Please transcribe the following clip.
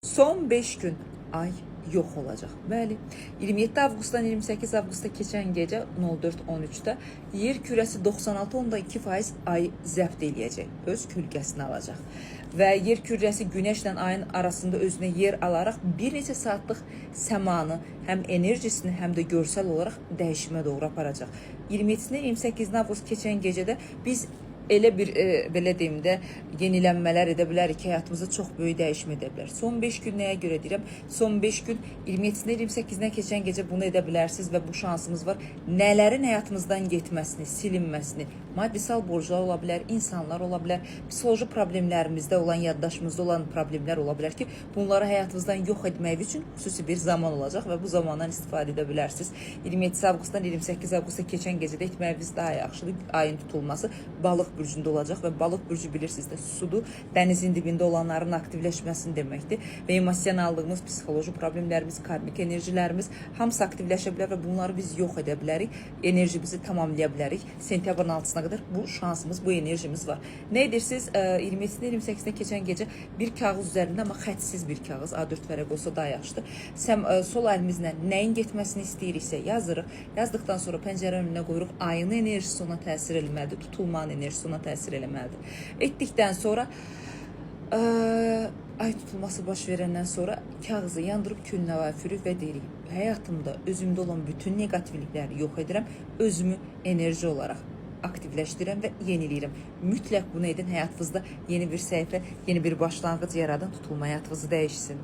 Son 5 gün ay yox olacaq. Bəli, 27 avqustdan 28 avqusta keçən gecə 04:13-də yer kürəsi 96,2% ay zəbt eləyəcək, öz kölgəsini alacaq. Və yer kürəsi günəşlə ayın arasında özünə yer alaraq bir neçə saatlıq səmanı, həm enerjisini, həm də görsəl olaraq dəyişimə doğru aparacaq. 27-dən 28 avqust keçən gecədə biz elə bir belə deyim də yenilənmələr edə bilərik ki, həyatımızda çox böyük dəyişmə edə bilər. Son 5 gün nəyə görə deyirəm? Son 5 gün 27-dən 28-dən keçən gecə bunu edə bilərsiniz və bu şansınız var. Nələrin həyatımızdan getməsini, silinməsini, maddisal borclar ola bilər, insanlar ola bilər, psixoloji problemlərimizdə olan, yaddaşımızda olan problemlər ola bilər ki, bunları həyatımızdan yox etmək üçün xüsusi bir zaman olacaq və bu zamandan istifadə edə bilərsiniz. 27 avqustdan 28 avqusta keçən gecədə etməyiniz daha yaxşıdır. Ayın tutulması balıq bürcündə olacaq və balıq bürcü bilirsiniz də sudur, dənizin dibində olanların aktivləşməsini deməkdir və emosionallığımız, psixoloji problemlərimiz, karmik enerjilərimiz hamısı aktivləşə bilər və bunları biz yox edə bilərik, enerjimizi tamamlaya bilərik. Sentyabrın 6-sına qədər bu şansımız, bu enerjimiz var. Nə edirsiniz? 27-dən 28-də keçən gecə bir kağız üzərində, amma xətsiz bir kağız, A4 vərəq olsa daha yaxşıdır. Sol əlimizlə nəyin getməsini istəyiriksə yazırıq. Yazdıqdan sonra pəncərə önünə qoyuruq. Ayın enerjisi ona təsir eləməlidir, tutulmanın enerjisi ona təsir eləməlidir. Etdikdən sonra ay tutulması baş verəndən sonra kağızı yandırıb külnəvə üfürük və deyirik: həyatımda özümdə olan bütün negativlikləri yox edirəm, özümü enerji olaraq aktivləşdirirəm və yeniləyirəm. Mütləq bunu edin, həyatınızda yeni bir səhifə, yeni bir başlanğıc yaradın, tutulma həyatınızı dəyişsin.